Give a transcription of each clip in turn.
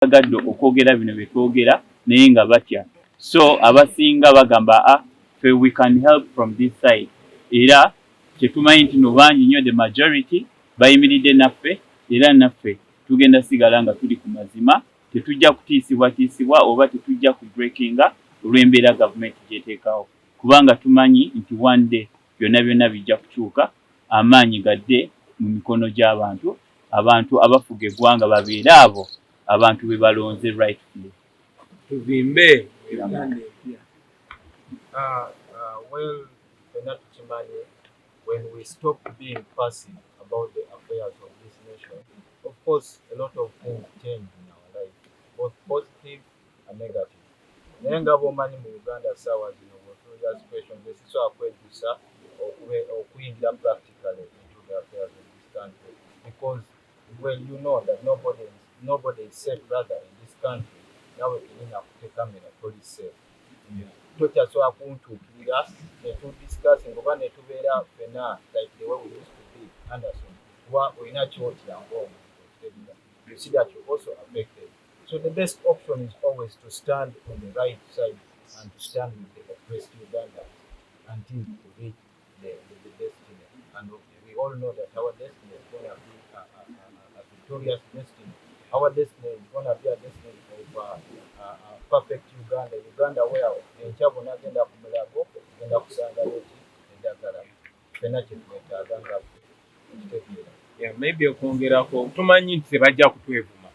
bagadde okwogera bino bye twogera naye nga batya. So abasinga bagamba we can help from this side. Era kyetumanyi nti no bangi nnyo the majority bayimiridde naffe era naffe tugenda sigala nga tuli ku mazima, tetujja kutiisibwa oba tetujja ku breakinga olw'embeera gavumenti gyeteekawo, kubanga tumanyi nti one day byonna bijja kukyuka, amaanyi gadde mu mikono gy'abantu, abantu abafuga eggwanga babeere abo abantu be balonze rightfully. Tuvimbe when we stop being passive about the affairs of this nation, of course, a lot of things change in our life, both positive and negative. Nenga bomani mu Uganda sawa zino wotuya situation this is our kwedusa okuyingira practically into the affairs of this country, because when you know that nobody is safe brother in this country, now we can take camera police safe. Tokyasooka kuntuukirira ne tudiscuss ngoba ne tubeera fena like the way we used to be Anderson kuba olina kyotya ng'omuntu. You see that you also affected. So the best option is always to stand on the right side and to stand with the oppressed Uganda until we reach the destiny. And we all know that our destiny is going to be a victorious destiny. Our destiny is going to be a destiny of perfect Uganda where enchabu nagenda ku mulago genda kusanga loti endagala fena kyetwetaaga. Yeah, maybe okwongerako tumanyi nti tebajja kutwevuma,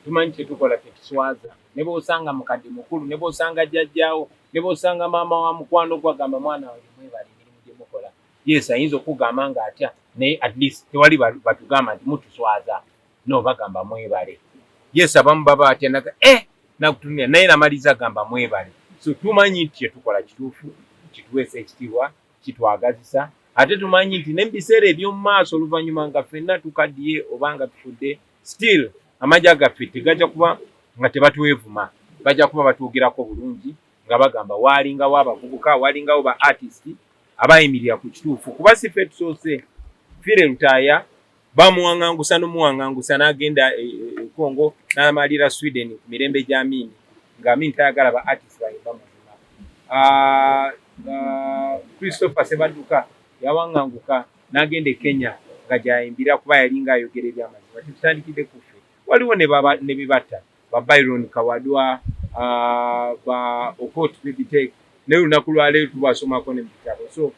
tumanyi kyetukola tetuswaza, ne bw'osanga mukadde mukulu, ne bw'osanga jjajjaawo, ne bw'osanga maama wa mukwano gwagamba mwana wange mwebale emirimu gye mukola. Yes, ayinza okugamba nga atya naye at least tewali batugamba nti mutuswaza, no bagamba mwebale. Yes, abamu baba atya naga nakutumia naye namaliza gamba mwebale. So tumanyi nti kyetukola kituufu, kituweesa ekitiibwa, kitwagazisa, ate tumanyi nti n'ebiseera eby'omu maaso oluvannyuma nga ffenna tukaddiye oba nga tufudde, still amagye gaffe tegajja kuba nga tebatwevuma, bajja kuba batwogerako bulungi nga bagamba waalingawo abavubuka, waalingawo ba artist abayimirira ku kituufu, kuba si ffe tusoose. Fire Lutaaya bamuwaŋŋangusa n'omuwaŋŋangusa n'agenda Congo n'amalira Sweden ku mirembe gy'Amini, ng'Amini tayagala ba artist bayimba mazima. Christopher Sebadduka yawaŋŋanguka n'agenda e Kenya nga gy'ayimbira kuba yalinga ayogera eby'amazima. Tutandikidde ku ffe. Waliwo ne bibatta ba Byron Kawadwa, ba Okot Bibitek, ne lunaku lwaleero tubasomako ne mu bitabo. So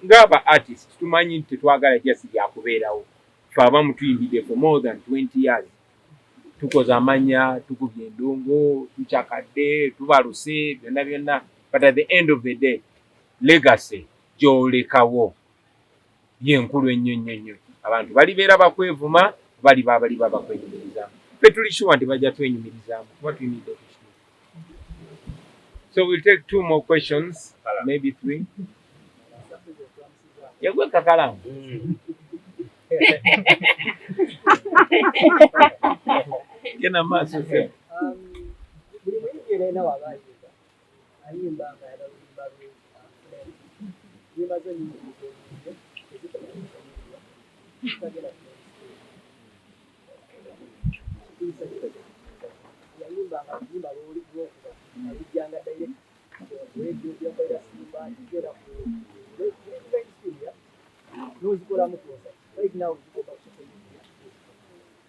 ng'aba artist tumanyi nti tetwagala jasi lyakubeerawo. Ffe abamu tuyimbidde for more than 20 years. Tukoze amanya, tukubye endongo, tukyakadde, tubaluse, byonna. But at the end of the day, legacy gy'olekawo yenkulu ennyo. Abantu balibeera bakwevuma, bali bakwenyumirizaamu. Ffe tuli sure nti bajja twenyumirizaamu kuba tuyimiridde ku kituufu. So we'll take 2 more questions, maybe 3. Yagwe kakalamu. Kena maaso se.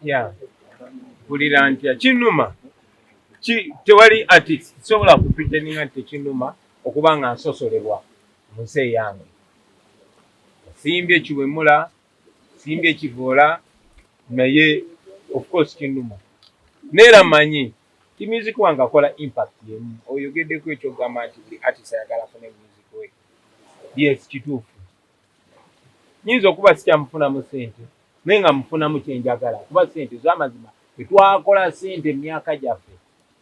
Yeah. Kulira ntya kinuma. Tewali artist sobola kupitendinga nti kinuma okuba nga nsosolebwa mu nsi yange. Simbye ekiwemula, simbye ekivoola, naye of course kinuma. Neera manyi ti music wange akola impact yemu. Oyogeddeko ekyo gamba nti buli artist ayagala afune music we. Yes, kituufu. Nyinza okuba sikyamufunamu ssente naye nga mufunamu kyenjagala kuba ssente z'amazima tetwakola ssente emyaka gyaffe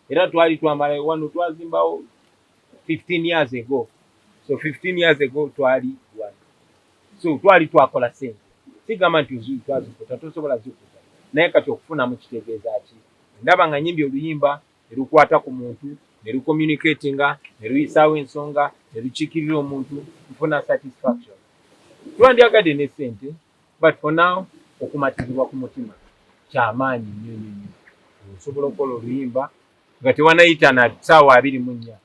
era twali twamala wano twazimbawo 15 years ago. So 15 years ago twali wano, so twali twakola ssente, sigamba nti twazikuta tosobola zikuta naye kati okufunamu kitegeeza ki? Ndaba nga nyimbye oluyimba ne lukwata ku muntu ne lucommunicatinga ne luyisaawo ensonga ne lukiikirira omuntu, nfuna satisfaction. Twandyagadde ne ssente, but for now okumatizibwa ku mutima kyamaanyi nnyo. osobola okukola oluyimba nga tewanayita na ssaawa 24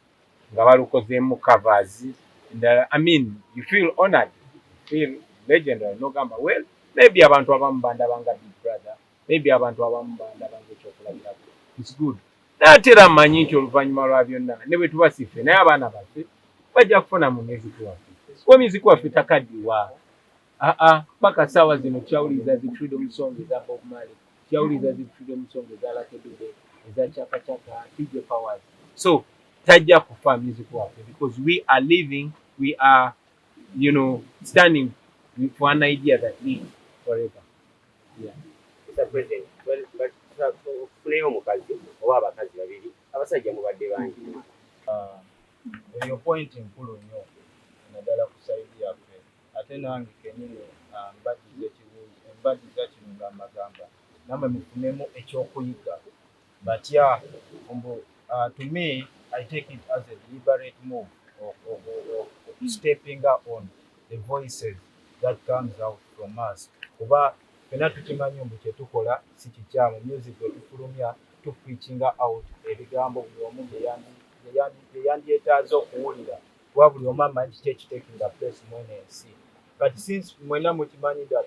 nga balukozeemu covers endala. I mean, you feel honored, you feel legendary nogamba well maybe abantu abamu bandabanga big brother, maybe abantu abamu bandabanga ekyokulabirako. It's good. Ate era mmanyi nti oluvannyuma lwa byonna ne bwe tuba siffe naye abaana baffe bajja kufuna mu muziki waffe. Kuba muziki waffe takaddiwa. Paka ssaawa zino kyawuliza zi freedom song eza Bob Marley, kyawuliza zi freedom song eza Ayogedde, eza Chaka Chaka, DJ Powers. So tajja kufa muziki waffe because we are living, we are, you know, standing for an idea that lives forever. Yeah. Mr. President, okufunayo omukazi oba abakazi babiri abasajja mubadde bangi. Eyo point nkulu nnyo naddala ku saidi yaffe ate nange kenyini mbaddiza kino nga magamba namwe mufunemu ekyokuyiga batya to me I take it as a deliberate move of stepping on the voices that comes out from us. Kuba fena tukimanyi mbu kyetukola si kikyamu, music etufulumya tupreachinga out ebigambo buli omu bye yandyetaaza okuwulira kuba buli omu amanyi kiki ekitekinga place mwene ensi. But since mwena mukimanyi that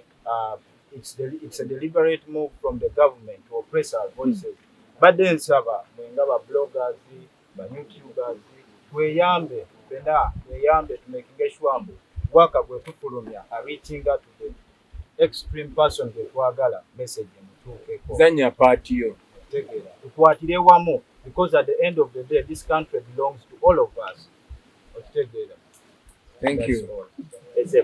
it's a deliberate move from the government to oppress our voices, badde nsaba mwenga ba bloggers, ba youtubers tweyambe tumakinge sure mbu bwaka bwe tufulumya reaching out to the extreme person gwe twagala message emutuukeko. Zanya party yo. Tukwatire wamu because at the end of the day this country belongs to all of us. Thank you. It's a